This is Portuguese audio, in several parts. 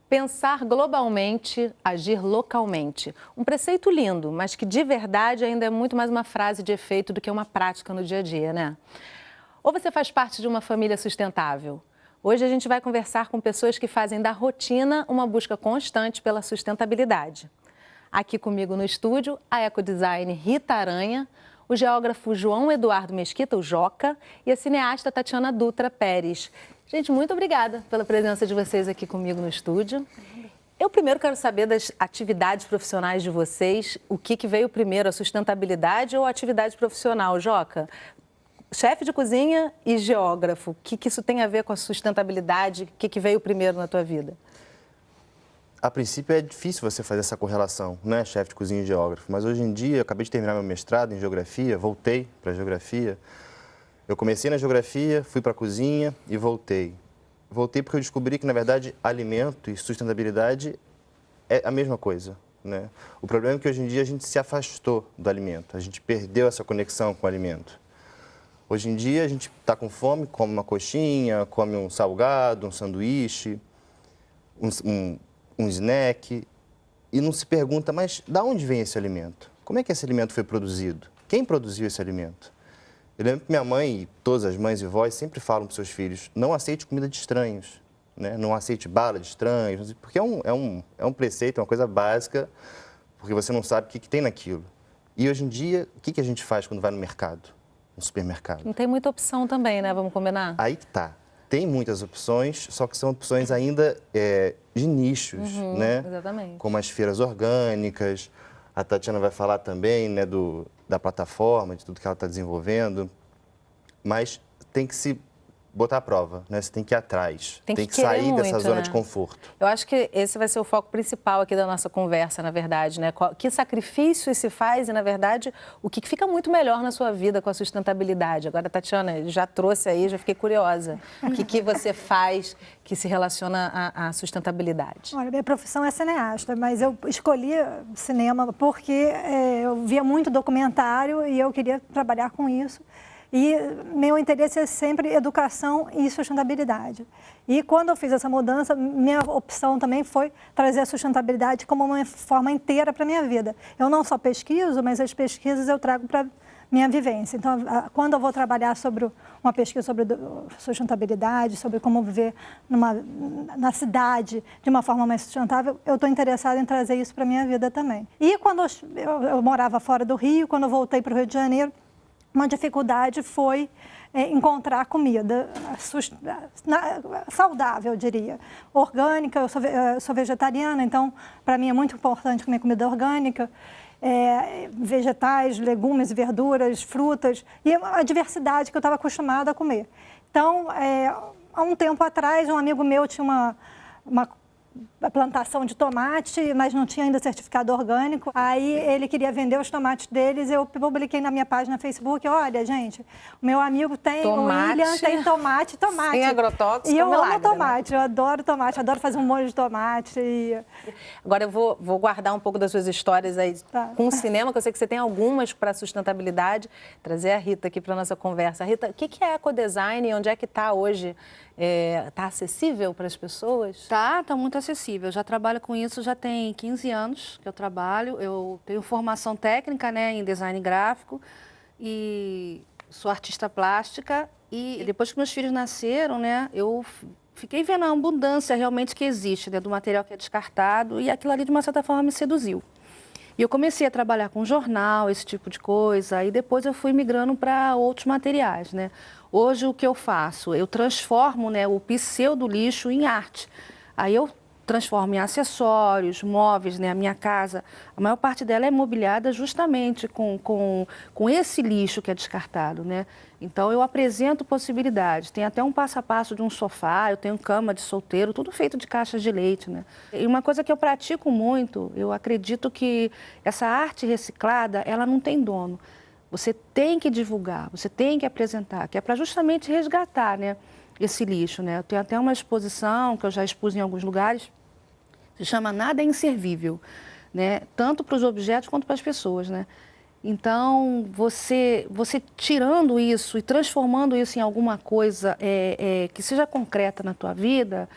Pensar globalmente, agir localmente. Um preceito lindo, mas que de verdade ainda é muito mais uma frase de efeito do que uma prática no dia a dia, né? Ou você faz parte de uma família sustentável? Hoje a gente vai conversar com pessoas que fazem da rotina uma busca constante pela sustentabilidade. Aqui comigo no estúdio, a ecodesign Rita Aranha, o geógrafo João Eduardo Mesquita, o Joca, e a cineasta Tatiana Dutra Pérez. Gente, muito obrigada pela presença de vocês aqui comigo no estúdio. Eu primeiro quero saber das atividades profissionais de vocês. O que veio primeiro, a sustentabilidade ou a atividade profissional, Joca? Chefe de cozinha e geógrafo, o que isso tem a ver com a sustentabilidade? O que veio primeiro na tua vida? A princípio é difícil você fazer essa correlação, né, chefe de cozinha e geógrafo, mas hoje em dia, eu acabei de terminar meu mestrado em geografia, voltei para a geografia. Eu comecei na geografia, fui para a cozinha e voltei. Voltei porque eu descobri que, na verdade, alimento e sustentabilidade é a mesma coisa, né? O problema é que hoje em dia a gente se afastou do alimento, a gente perdeu essa conexão com o alimento. Hoje em dia a gente está com fome, come uma coxinha, come um salgado, um sanduíche, um snack e não se pergunta, mas de onde vem esse alimento? Como é que esse alimento foi produzido? Quem produziu esse alimento? Eu lembro que minha mãe e todas as mães e vós sempre falam para os seus filhos, não aceite comida de estranhos, né? Não aceite bala de estranhos, porque é um preceito, é uma coisa básica, porque você não sabe o que tem naquilo. E hoje em dia, o que a gente faz quando vai no mercado, no supermercado? Não tem muita opção também, né? Vamos combinar? Aí que tá. Tem muitas opções, só que são opções ainda de nichos, né? Exatamente. Como as feiras orgânicas. A Tatiana vai falar também, né, da plataforma, de tudo que ela está desenvolvendo. Mas tem que se botar à prova, né? Você tem que ir atrás, tem que sair muito, dessa zona né? de conforto. Eu acho que esse vai ser o foco principal aqui da nossa conversa, na verdade, né? Que sacrifício se faz e, na verdade, o que fica muito melhor na sua vida com a sustentabilidade. Agora, Tatiana, já trouxe aí, já fiquei curiosa. O que você faz que se relaciona à sustentabilidade? Olha, minha profissão é cineasta, mas eu escolhi cinema porque eu via muito documentário e eu queria trabalhar com isso. E meu interesse é sempre educação e sustentabilidade. E quando eu fiz essa mudança, minha opção também foi trazer a sustentabilidade como uma forma inteira para a minha vida. Eu não só pesquiso, mas as pesquisas eu trago para minha vivência. Então, quando eu vou trabalhar sobre uma pesquisa sobre sustentabilidade, sobre como viver na cidade de uma forma mais sustentável, eu estou interessada em trazer isso para a minha vida também. E quando eu morava fora do Rio, quando eu voltei para o Rio de Janeiro, uma dificuldade foi encontrar comida saudável, eu diria. Orgânica, eu sou vegetariana, então para mim é muito importante comer comida orgânica, vegetais, legumes, verduras, frutas e a diversidade que eu estava acostumada a comer. Então, há um tempo atrás, um amigo meu tinha uma plantação de tomate, mas não tinha ainda certificado orgânico. Aí ele queria vender os tomates deles, eu publiquei na minha página no Facebook, olha, gente, o meu amigo tem, o William tem tomate. Sem agrotóxico, e eu milagre, amo tomate, né? Eu adoro tomate, adoro fazer um molho de tomate. Agora eu vou guardar um pouco das suas histórias aí com o cinema, que eu sei que você tem algumas para sustentabilidade, trazer a Rita aqui para a nossa conversa. Rita, o que é ecodesign e onde é que está hoje? Está acessível para as pessoas? Tá muito acessível. Eu já trabalho com isso, já tem 15 anos que eu trabalho. Eu tenho formação técnica, né, em design gráfico e sou artista plástica. E depois que meus filhos nasceram, né, eu fiquei vendo a abundância realmente que existe, né, do material que é descartado e aquilo ali, de uma certa forma, me seduziu. E eu comecei a trabalhar com jornal, esse tipo de coisa, e depois eu fui migrando para outros materiais, né? Hoje, o que eu faço? Eu transformo, né, o pseudo lixo em arte. Aí eu transformo em acessórios, móveis, né? A minha casa, a maior parte dela é mobiliada justamente com esse lixo que é descartado, né? Então, eu apresento possibilidades. Tem até um passo a passo de um sofá, eu tenho cama de solteiro, tudo feito de caixas de leite, né? E uma coisa que eu pratico muito, eu acredito que essa arte reciclada, ela não tem dono. Você tem que divulgar, você tem que apresentar, que é para justamente resgatar, né, esse lixo, né? Eu tenho até uma exposição que eu já expus em alguns lugares, se chama Nada é Inservível, né? Tanto para os objetos quanto para as pessoas, né? Então, você tirando isso e transformando isso em alguma coisa que seja concreta na tua vida,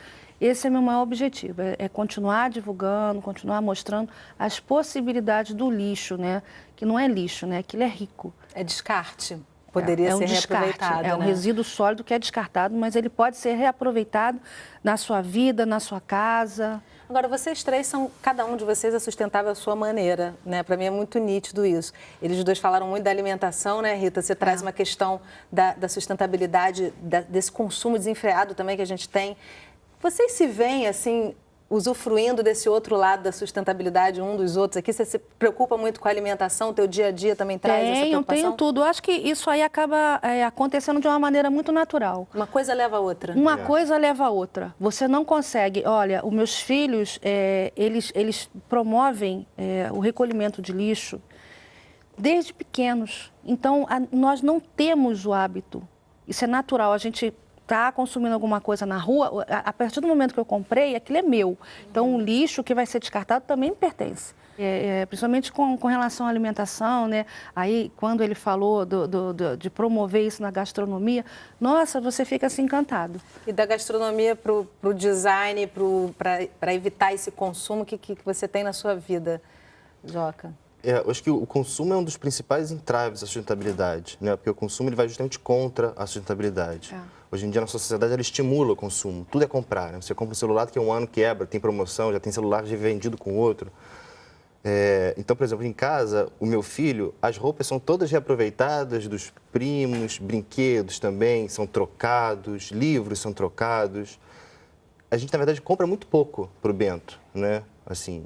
Esse é meu maior objetivo, é continuar divulgando, continuar mostrando as possibilidades do lixo, né? Que não é lixo, né? Aquilo é rico. É descarte. Poderia um ser descarte, reaproveitado, é um né? resíduo sólido que é descartado, mas ele pode ser reaproveitado na sua vida, na sua casa. Agora, vocês três são, cada um de vocês é sustentável à sua maneira, né? Para mim é muito nítido isso. Eles dois falaram muito da alimentação, né, Rita? Você traz uma questão da sustentabilidade, desse consumo desenfreado também que a gente tem. Vocês se veem, assim, usufruindo desse outro lado da sustentabilidade um dos outros aqui? Você se preocupa muito com a alimentação? O teu dia a dia também traz essa preocupação? Tenho tudo. Eu acho que isso aí acaba acontecendo de uma maneira muito natural. Uma coisa leva a outra. Uma coisa leva a outra. Você não consegue... Olha, os meus filhos, eles promovem o recolhimento de lixo desde pequenos. Então, nós não temos o hábito. Isso é natural. A gente está consumindo alguma coisa na rua, a partir do momento que eu comprei, aquilo é meu. Então, o lixo que vai ser descartado também me pertence. Principalmente com relação à alimentação, né? Aí, quando ele falou de promover isso na gastronomia, nossa, você fica assim encantado. E da gastronomia para o design, para evitar esse consumo, o que você tem na sua vida, Joca? Eu acho que o consumo é um dos principais entraves da sustentabilidade, né? Porque o consumo ele vai justamente contra a sustentabilidade. Hoje em dia, na sociedade, ela estimula o consumo. Tudo é comprar, né? Você compra um celular que um ano quebra, tem promoção, já tem celular já vendido com outro. Então, por exemplo, em casa, o meu filho, as roupas são todas reaproveitadas dos primos, brinquedos também são trocados, livros são trocados. A gente, na verdade, compra muito pouco para o Bento, né? Assim,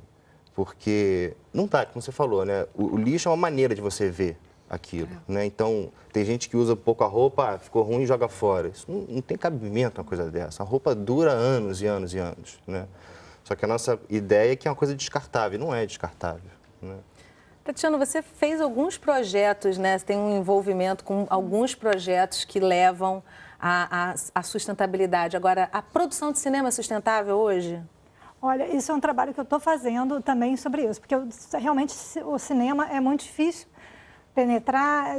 porque não tá, como você falou, né? O lixo é uma maneira de você ver aquilo, né? Então, tem gente que usa pouco a roupa, ficou ruim e joga fora. Isso não tem cabimento uma coisa dessa. A roupa dura anos e anos e anos, né? Só que a nossa ideia é que é uma coisa descartável, não é descartável, né? Tatiana, você fez alguns projetos, né? Você tem um envolvimento com alguns projetos que levam à sustentabilidade. Agora, a produção de cinema é sustentável hoje? Olha, isso é um trabalho que eu estou fazendo também sobre isso, porque realmente o cinema é muito difícil penetrar,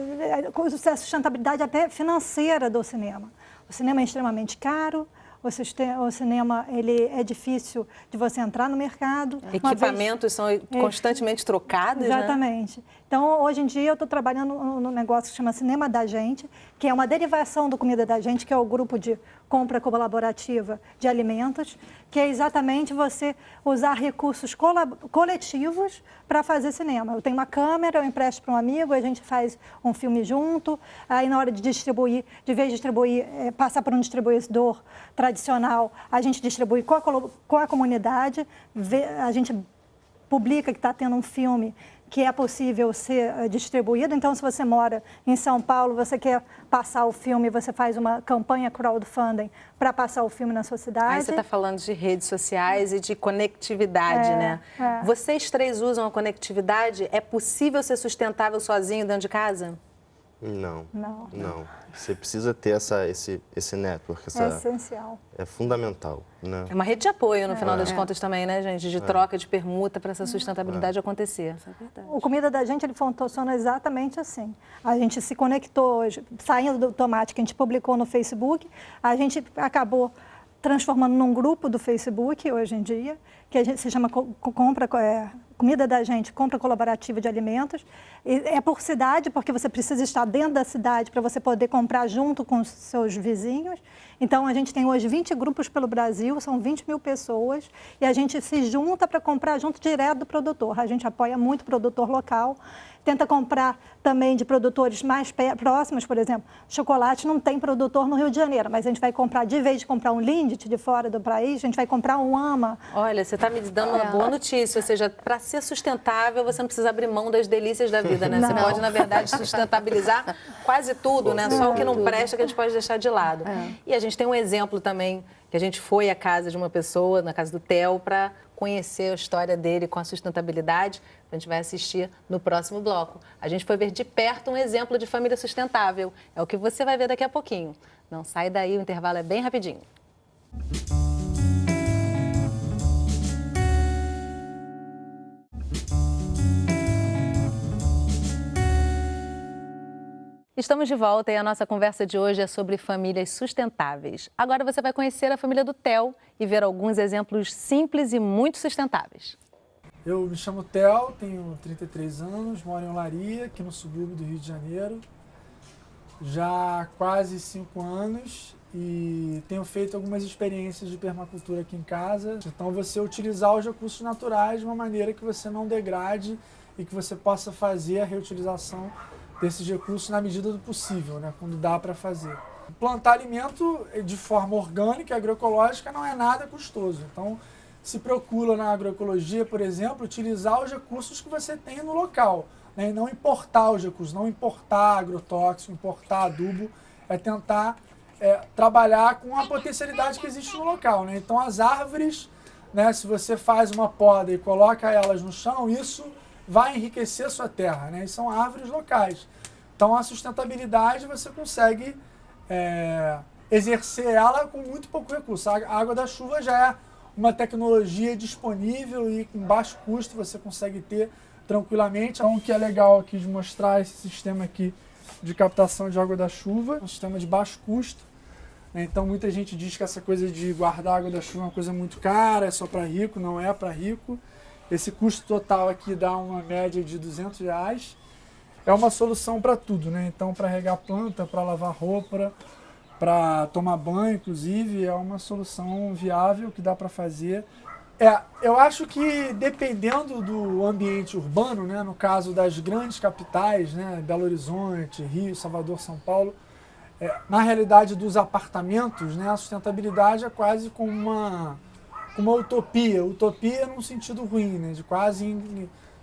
a sustentabilidade até financeira do cinema. O cinema é extremamente caro, o cinema ele é difícil de você entrar no mercado. Equipamentos são constantemente trocados, exatamente. Né? Então, hoje em dia, eu estou trabalhando num negócio que chama Cinema da Gente, que é uma derivação do Comida da Gente, que é o grupo de compra colaborativa de alimentos, que é exatamente você usar recursos coletivos para fazer cinema. Eu tenho uma câmera, eu empresto para um amigo, a gente faz um filme junto, aí na hora de distribuir, de vez de distribuir, passar por um distribuidor tradicional, a gente distribui com a comunidade, a gente publica que está tendo um filme que é possível ser distribuído. Então, se você mora em São Paulo, você quer passar o filme, você faz uma campanha crowdfunding para passar o filme na sua cidade. Aí você está falando de redes sociais e de conectividade, né? Vocês três usam a conectividade? É possível ser sustentável sozinho dentro de casa? Não. Você precisa ter esse network. É essencial. É fundamental, né? É uma rede de apoio, no final das contas, também, né, gente? De troca, de permuta para essa sustentabilidade acontecer. Isso é verdade. O Comida da Gente, ele funciona exatamente assim. A gente se conectou hoje, saindo do Tomate, que a gente publicou no Facebook, a gente acabou transformando num grupo do Facebook, hoje em dia, que a gente se chama Comida da Gente, compra colaborativa de alimentos. E é por cidade, porque você precisa estar dentro da cidade para você poder comprar junto com os seus vizinhos. Então, a gente tem hoje 20 grupos pelo Brasil, são 20 mil pessoas, e a gente se junta para comprar junto direto do produtor. A gente apoia muito o produtor local, tenta comprar também de produtores mais próximos, por exemplo, chocolate não tem produtor no Rio de Janeiro, mas a gente vai comprar, de vez de comprar um Lindt de fora do país, a gente vai comprar um AMA. Olha, você está me dando uma boa notícia, ou seja, para ser sustentável, você não precisa abrir mão das delícias da vida, né? Você pode, na verdade, sustentabilizar quase tudo, né? Só o que não presta que a gente pode deixar de lado. E a gente tem um exemplo também, que a gente foi à casa de uma pessoa, na casa do Theo, para conhecer a história dele com a sustentabilidade. A gente vai assistir no próximo bloco. A gente foi ver de perto um exemplo de família sustentável. É o que você vai ver daqui a pouquinho. Não sai daí, o intervalo é bem rapidinho. Estamos de volta e a nossa conversa de hoje é sobre famílias sustentáveis. Agora você vai conhecer a família do Theo e ver alguns exemplos simples e muito sustentáveis. Eu me chamo Theo, tenho 33 anos, moro em Olaria, aqui no subúrbio do Rio de Janeiro, já há quase 5 anos e tenho feito algumas experiências de permacultura aqui em casa. Então você utilizar os recursos naturais de uma maneira que você não degrade e que você possa fazer a reutilização desses recursos na medida do possível, né, quando dá para fazer. Plantar alimento de forma orgânica e agroecológica não é nada custoso. Então, se procura na agroecologia, por exemplo, utilizar os recursos que você tem no local, né, e não importar os recursos, não importar agrotóxico, importar adubo, é tentar trabalhar com a potencialidade que existe no local, né? Então, as árvores, né, se você faz uma poda e coloca elas no chão, isso vai enriquecer a sua terra, né? E são árvores locais. Então, a sustentabilidade você consegue exercer ela com muito pouco recurso. A água da chuva já é uma tecnologia disponível e com baixo custo você consegue ter tranquilamente. Então, o que é legal aqui de mostrar esse sistema aqui de captação de água da chuva, um sistema de baixo custo, né? Então, muita gente diz que essa coisa de guardar água da chuva é uma coisa muito cara, é só para rico, não é para rico. Esse custo total aqui dá uma média de R$200. É uma solução para tudo, né? Então, para regar planta, para lavar roupa, para tomar banho, inclusive, é uma solução viável que dá para fazer. Eu acho que dependendo do ambiente urbano, né? No caso das grandes capitais, né? Belo Horizonte, Rio, Salvador, São Paulo, na realidade dos apartamentos, né? A sustentabilidade é quase como uma utopia num sentido ruim, né, de quase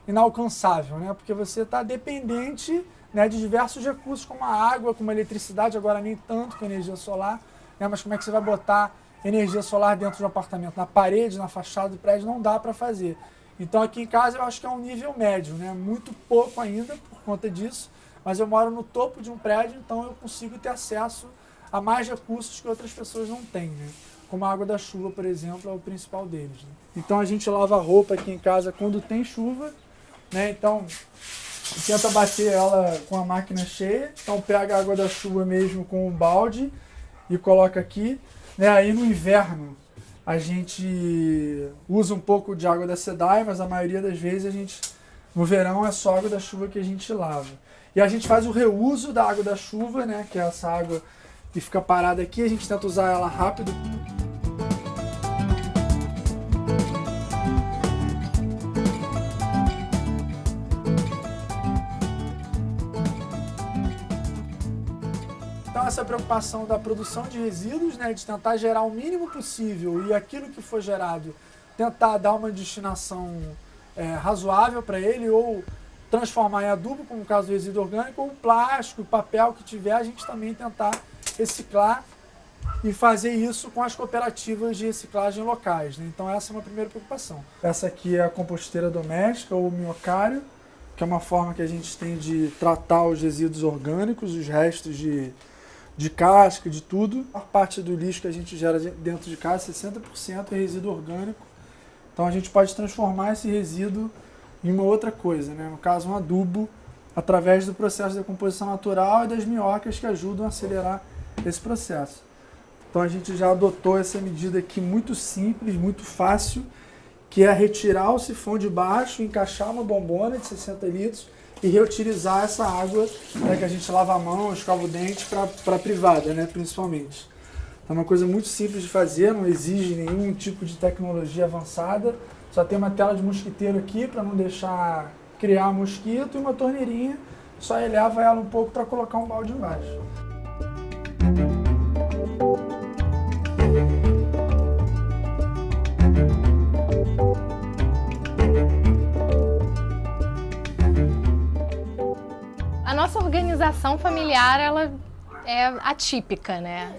inalcançável, né, porque você está dependente, né, de diversos recursos como a água, como a eletricidade, agora nem tanto com energia solar, né, mas como é que você vai botar energia solar dentro de um apartamento? Na parede, na fachada do prédio, não dá para fazer. Então aqui em casa eu acho que é um nível médio, né, muito pouco ainda por conta disso, mas eu moro no topo de um prédio, então eu consigo ter acesso a mais recursos que outras pessoas não têm, né? Como a água da chuva, por exemplo, é o principal deles, né? Então a gente lava a roupa aqui em casa quando tem chuva, né? Então tenta bater ela com a máquina cheia. Então pega a água da chuva mesmo com um balde e coloca aqui, né? Aí no inverno a gente usa um pouco de água da SEDAI, mas a maioria das vezes no verão é só água da chuva que a gente lava. E a gente faz o reuso da água da chuva, né? Que é essa água que fica parada aqui, a gente tenta usar ela rápido. Então essa preocupação da produção de resíduos, né, de tentar gerar o mínimo possível e aquilo que for gerado, tentar dar uma destinação razoável para ele ou transformar em adubo, como no caso do resíduo orgânico, ou plástico, papel que tiver, a gente também tentar reciclar e fazer isso com as cooperativas de reciclagem locais, né? Então essa é uma primeira preocupação. Essa aqui é a composteira doméstica ou minhocário, que é uma forma que a gente tem de tratar os resíduos orgânicos, os restos de casca, de tudo. A parte do lixo que a gente gera dentro de casa, 60% é resíduo orgânico. Então a gente pode transformar esse resíduo em uma outra coisa, né? No caso, um adubo, através do processo de decomposição natural e das minhocas que ajudam a acelerar esse processo. Então a gente já adotou essa medida aqui muito simples, muito fácil, que é retirar o sifão de baixo, encaixar uma bombona de 60 litros e reutilizar essa água, né, que a gente lava a mão, escova o dente para a privada, né, principalmente. É uma coisa muito simples de fazer, não exige nenhum tipo de tecnologia avançada, só tem uma tela de mosquiteiro aqui para não deixar criar mosquito e uma torneirinha, só eleva ela um pouco para colocar um balde embaixo. A nossa organização familiar, ela é atípica, né?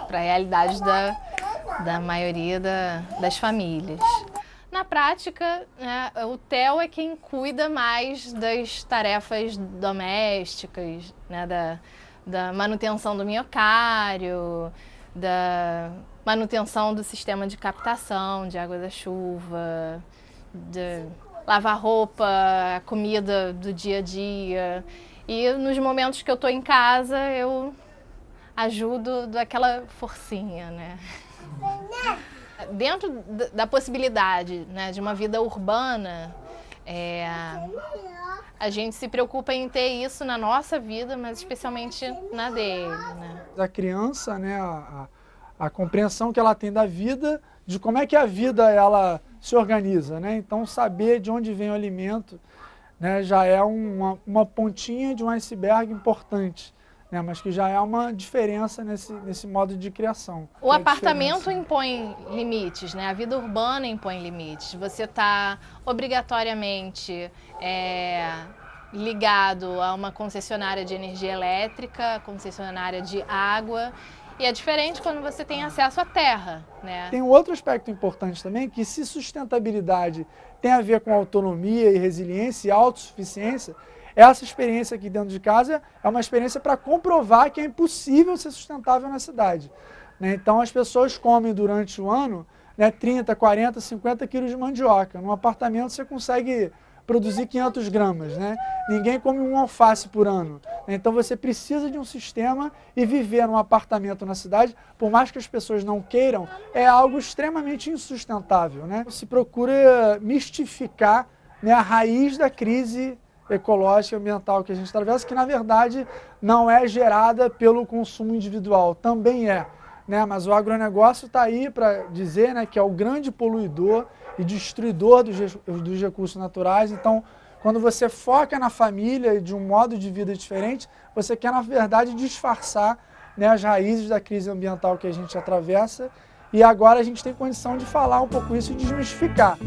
Para a realidade da maioria das famílias. Na prática, né, o Theo é quem cuida mais das tarefas domésticas, né, da manutenção do minhocário, da manutenção do sistema de captação de água da chuva, de lavar roupa, a comida do dia a dia. E nos momentos que eu estou em casa, eu ajudo daquela forcinha, né? Dentro da possibilidade, né, de uma vida urbana, a gente se preocupa em ter isso na nossa vida, mas especialmente na dele, né? A criança, né, a compreensão que ela tem da vida, de como é que a vida ela se organiza, né? Então, saber de onde vem o alimento, né, já é uma pontinha de um iceberg importante, né, mas que já é uma diferença nesse modo de criação. O apartamento impõe limites, né? A vida urbana impõe limites. Você está obrigatoriamente ligado a uma concessionária de energia elétrica, concessionária de água, e é diferente quando você tem acesso à terra, né? Tem um outro aspecto importante também, que se sustentabilidade tem a ver com autonomia e resiliência e autossuficiência, essa experiência aqui dentro de casa é uma experiência para comprovar que é impossível ser sustentável na cidade, né? Então as pessoas comem durante o ano, né, 30, 40, 50 quilos de mandioca. Num apartamento você consegue produzir 500 gramas, né? Ninguém come um alface por ano. Então você precisa de um sistema, e viver num apartamento na cidade, por mais que as pessoas não queiram, é algo extremamente insustentável, né? Se procura mistificar, né, a raiz da crise ecológica e ambiental que a gente atravessa, que na verdade não é gerada pelo consumo individual, também é, né? Mas o agronegócio está aí para dizer, né, que é o grande poluidor e destruidor dos recursos naturais. Então, quando você foca na família e de um modo de vida diferente, você quer, na verdade, disfarçar, né, as raízes da crise ambiental que a gente atravessa, e agora a gente tem condição de falar um pouco isso e desmistificar.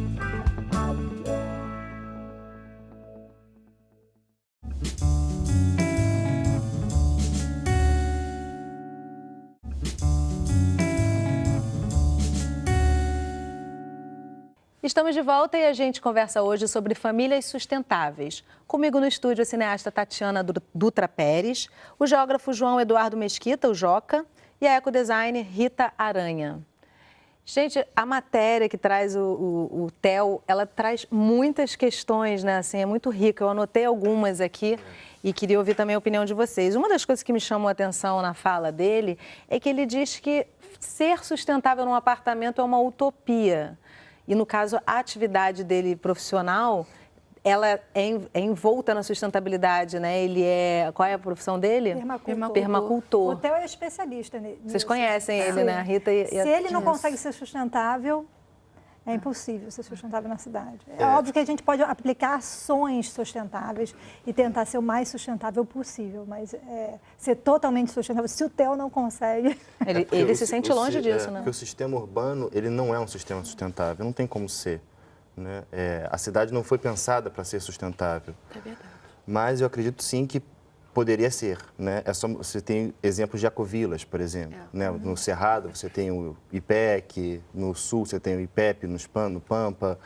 Estamos de volta e a gente conversa hoje sobre famílias sustentáveis. Comigo no estúdio a cineasta Tatiana Dutra Pérez, o geógrafo João Eduardo Mesquita, o Joca, e a ecodesigner Rita Aranha. Gente, a matéria que traz o Theo, ela traz muitas questões, né? Assim, é muito rica. Eu anotei algumas aqui e queria ouvir também a opinião de vocês. Uma das coisas que me chamou a atenção na fala dele é que ele diz que ser sustentável num apartamento é uma utopia. E, no caso, a atividade dele profissional, ela é envolta na sustentabilidade, né? Ele é... Qual é a profissão dele? Permacultor. O Theo é especialista nisso. Vocês conhecem ele, né? A Rita e Se ele não consegue ser sustentável, é impossível ser sustentável na cidade. É óbvio que a gente pode aplicar ações sustentáveis e tentar ser o mais sustentável possível, mas ser totalmente sustentável, se o Theo não consegue... Ele se sente longe disso, né? Porque o sistema urbano, ele não é um sistema sustentável, não tem como ser, né? A cidade não foi pensada para ser sustentável. É verdade. Mas eu acredito sim que poderia ser, né? Você tem exemplos de ecovilas, por exemplo, né? No Cerrado você tem o IPEC, no Sul você tem o IPEP, no Pampa,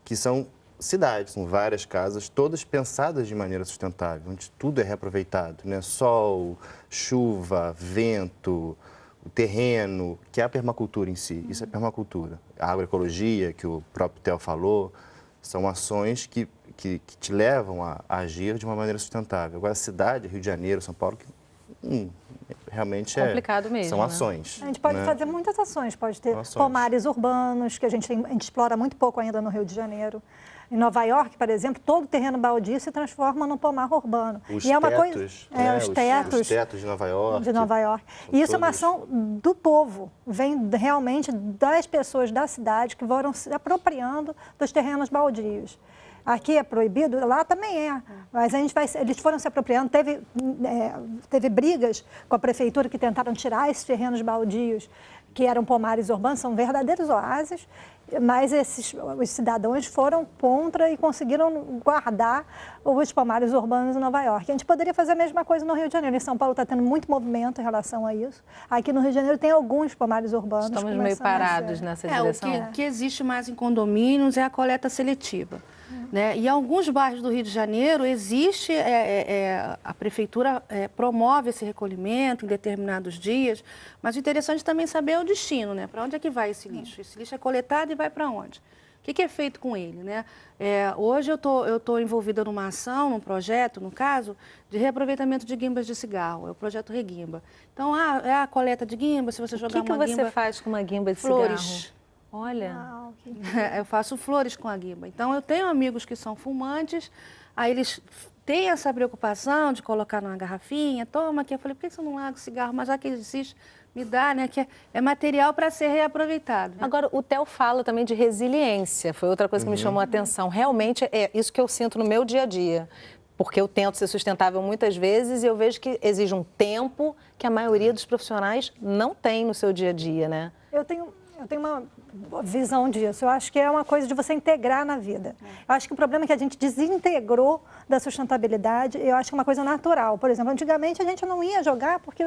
que são cidades, são várias casas, todas pensadas de maneira sustentável, onde tudo é reaproveitado, né? Sol, chuva, vento, o terreno, que é a permacultura em si. Isso é permacultura. A agroecologia, que o próprio Theo falou, são ações que te levam a agir de uma maneira sustentável. Agora, a cidade, Rio de Janeiro, São Paulo, realmente complicado mesmo, são né? ações. A gente pode né? fazer muitas ações, pode ter Ações. pomares urbanos, que a gente explora muito pouco ainda no Rio de Janeiro. Em Nova York, por exemplo, todo terreno baldio se transforma num pomar urbano. Os e é uma tetos, coisa, né? os tetos de Nova York. De Nova York. E isso é uma ação do povo, vem realmente das pessoas da cidade que foram se apropriando dos terrenos baldios. Aqui é proibido, lá também é. Mas eles foram se apropriando. Teve brigas com a prefeitura que tentaram tirar esses terrenos baldios, que eram pomares urbanos, são verdadeiros oásis, mas os cidadãos foram contra e conseguiram guardar os pomares urbanos em Nova York. A gente poderia fazer a mesma coisa no Rio de Janeiro. Em São Paulo está tendo muito movimento em relação a isso. Aqui no Rio de Janeiro tem alguns pomares urbanos. Estamos meio parados nessa direção. O que existe mais em condomínios é a coleta seletiva. Né? E em alguns bairros do Rio de Janeiro existe, a prefeitura promove esse recolhimento em determinados dias, mas o interessante também é saber o destino, né? Para onde é que vai esse lixo? Esse lixo é coletado e vai para onde? O que é feito com ele, né? Hoje eu tô envolvida numa ação, num projeto, no caso, de reaproveitamento de guimbas de cigarro. É o projeto Reguimba. Então, é a coleta de guimba, se você jogar uma guimba... O que você faz com uma guimba de flores. cigarro? Olha. Eu faço flores com a guimba. Então, eu tenho amigos que são fumantes, aí eles têm essa preocupação de colocar numa garrafinha, toma aqui. Eu falei, por que você não larga o cigarro? Mas já que existe, me dá, né? Que é material para ser reaproveitado. Né? Agora, o Theo fala também de resiliência, foi outra coisa que me chamou a atenção. Realmente é isso que eu sinto no meu dia a dia. Porque eu tento ser sustentável muitas vezes e eu vejo que exige um tempo que a maioria dos profissionais não tem no seu dia a dia, né? Eu tenho uma visão disso. Eu acho que é uma coisa de você integrar na vida. Eu acho que o problema é que a gente desintegrou da sustentabilidade. Eu acho que é uma coisa natural. Por exemplo, antigamente a gente não ia jogar porque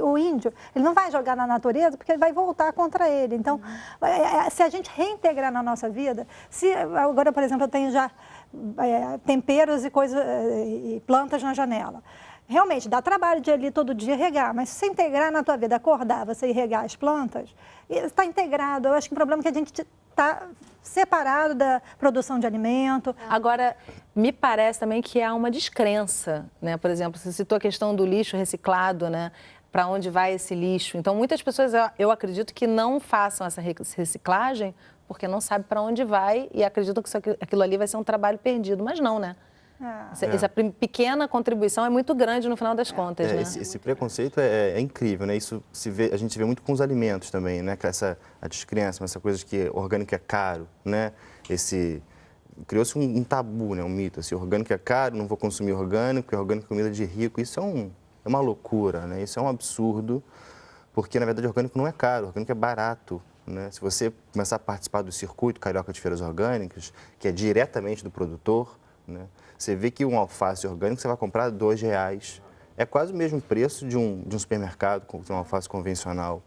o índio, ele não vai jogar na natureza porque ele vai voltar contra ele. Então, se a gente reintegrar na nossa vida, agora, por exemplo, eu tenho já temperos e coisas e plantas na janela. Realmente, dá trabalho de ir ali todo dia regar, mas se você integrar na tua vida, acordar, você ir regar as plantas, está integrado. Eu acho que o problema é que a gente está separado da produção de alimento. Agora, me parece também que há uma descrença, né? Por exemplo, você citou a questão do lixo reciclado, né? Para onde vai esse lixo? Então, muitas pessoas, eu acredito que não façam essa reciclagem porque não sabem para onde vai e acreditam que aquilo ali vai ser um trabalho perdido, mas não, né? Essa pequena contribuição é muito grande no final das contas, né? Esse preconceito é incrível, né? Isso a gente vê muito com os alimentos também, né? A descrença, essa coisa de que orgânico é caro, né? Criou-se um tabu, né? Um mito, assim, orgânico é caro, não vou consumir orgânico, porque orgânico é comida de rico. Isso é uma loucura, né? Isso é um absurdo, porque na verdade orgânico não é caro, orgânico é barato. Né? Se você começar a participar do circuito carioca de feiras orgânicas, que é diretamente do produtor, né? Você vê que um alface orgânico você vai comprar R$2. É quase o mesmo preço de um supermercado com uma alface convencional.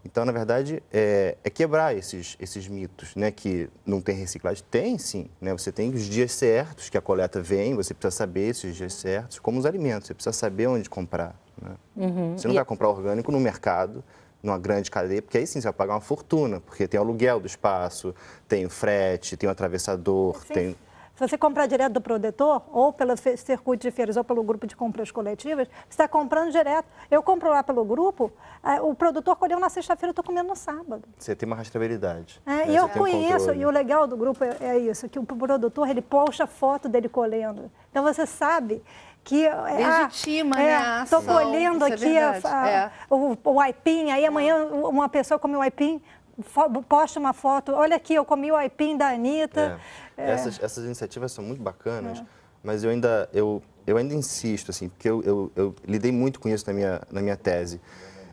Então, na verdade, é quebrar esses mitos, né? Que não tem reciclagem. Tem, sim. Né? Você tem os dias certos que a coleta vem, você precisa saber esses dias certos, como os alimentos. Você precisa saber onde comprar. Né? Você não vai comprar orgânico no mercado, numa grande cadeia, porque aí sim você vai pagar uma fortuna, porque tem o aluguel do espaço, tem o frete, tem o atravessador, tem... Se você comprar direto do produtor, ou pelo circuito de feiras, ou pelo grupo de compras coletivas, você está comprando direto. Eu compro lá pelo grupo, o produtor colheu na sexta-feira, eu estou comendo no sábado. Você tem uma rastreabilidade. E eu conheço, e o legal do grupo é isso, que o produtor, ele posta foto dele colhendo. Então, você sabe que... Legitima, né? Estou colhendo aqui o aipim, aí amanhã uma pessoa come o aipim, posta uma foto, olha aqui, eu comi o aipim da Anitta. Essas iniciativas são muito bacanas, mas eu ainda insisto, assim, porque eu lidei muito com isso na minha tese.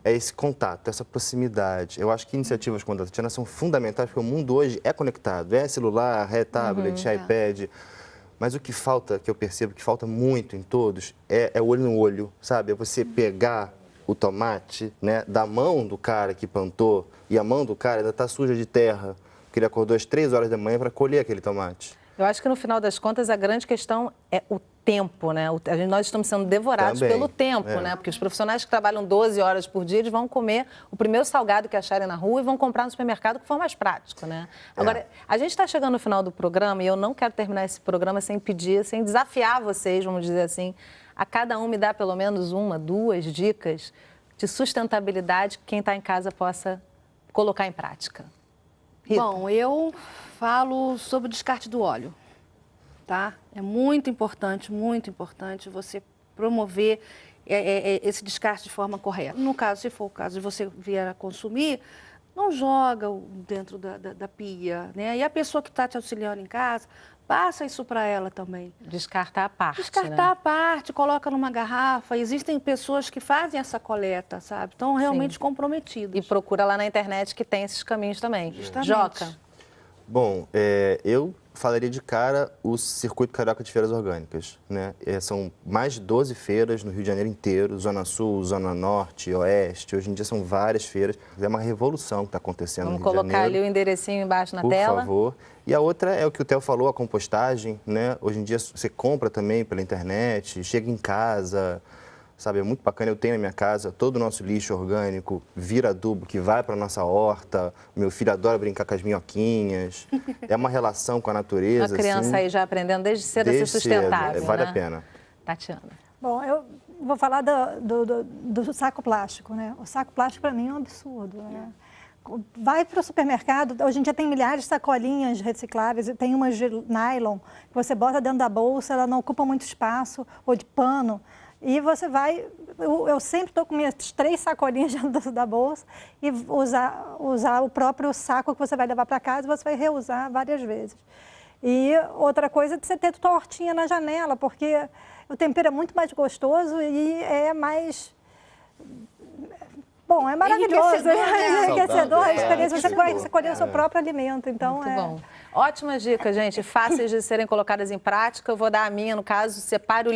É esse contato, essa proximidade. Eu acho que iniciativas como a da Tatiana são fundamentais, porque o mundo hoje é conectado. É celular, é tablet, é iPad. Mas o que falta, que eu percebo que falta muito em todos, é olho no olho, sabe? É você pegar o tomate, né, da mão do cara que plantou, e a mão do cara ainda está suja de terra, porque ele acordou às 3 horas da manhã para colher aquele tomate. Eu acho que no final das contas a grande questão é o tempo, né? Nós estamos sendo devorados pelo tempo, né? Porque os profissionais que trabalham 12 horas por dia, eles vão comer o primeiro salgado que acharem na rua e vão comprar no supermercado que for mais prático, né? Agora, a gente está chegando no final do programa e eu não quero terminar esse programa sem desafiar vocês, vamos dizer assim, a cada um me dar pelo menos 1, 2 dicas de sustentabilidade que quem está em casa possa colocar em prática. Rita. Bom, eu falo sobre o descarte do óleo, tá? É muito importante você promover esse descarte de forma correta. No caso, se for o caso de você vier a consumir, não joga dentro da pia, né? E a pessoa que está te auxiliando em casa, passa isso para ela também. Descartar a parte, Descartar a parte, coloca numa garrafa. Existem pessoas que fazem essa coleta, sabe? Estão realmente comprometidas. E procura lá na internet que tem esses caminhos também. Justamente. Joca. Bom, eu falaria de cara o Circuito Carioca de Feiras Orgânicas, né? São mais de 12 feiras no Rio de Janeiro inteiro, Zona Sul, Zona Norte, Oeste. Hoje em dia são várias feiras. É uma revolução que está acontecendo no Rio de Janeiro. Vamos colocar ali o enderecinho embaixo na tela. Por favor. E a outra é o que o Theo falou, a compostagem, né? Hoje em dia você compra também pela internet, chega em casa, sabe? É muito bacana, eu tenho na minha casa todo o nosso lixo orgânico, vira adubo que vai para a nossa horta, meu filho adora brincar com as minhoquinhas, é uma relação com a natureza. Uma criança assim, aí já aprendendo desde cedo a ser sustentável, vale né? a pena. Tatiana. Bom, eu vou falar do saco plástico, né? O saco plástico para mim é um absurdo, né? Vai para o supermercado, hoje em dia tem milhares de sacolinhas recicláveis, tem umas de nylon que você bota dentro da bolsa, ela não ocupa muito espaço, ou de pano, e você vai, eu sempre estou com minhas 3 sacolinhas dentro da bolsa e usar o próprio saco que você vai levar para casa, você vai reusar várias vezes. E outra coisa é você ter tua hortinha na janela, porque o tempero é muito mais gostoso e é mais... Bom, é maravilhoso, é enriquecedor, a experiência, você vai escolher o seu próprio alimento, então Muito bom. Ótimas dicas, gente, fáceis de serem colocadas em prática. Eu vou dar a minha, no caso, separe o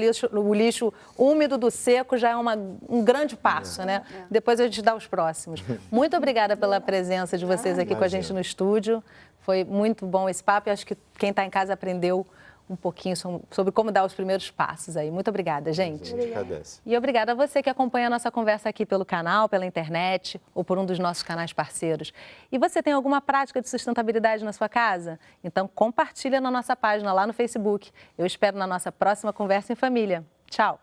lixo úmido do seco, já é um grande passo, né? Depois a gente dá os próximos. Muito obrigada pela presença de vocês aqui com a gente no estúdio. Foi muito bom esse papo e acho que quem está em casa aprendeu um pouquinho sobre como dar os primeiros passos aí. Muito obrigada, gente. Agradece. E obrigada a você que acompanha a nossa conversa aqui pelo canal, pela internet ou por um dos nossos canais parceiros. E você tem alguma prática de sustentabilidade na sua casa? Então compartilha na nossa página lá no Facebook. Eu espero na nossa próxima Conversa em Família. Tchau!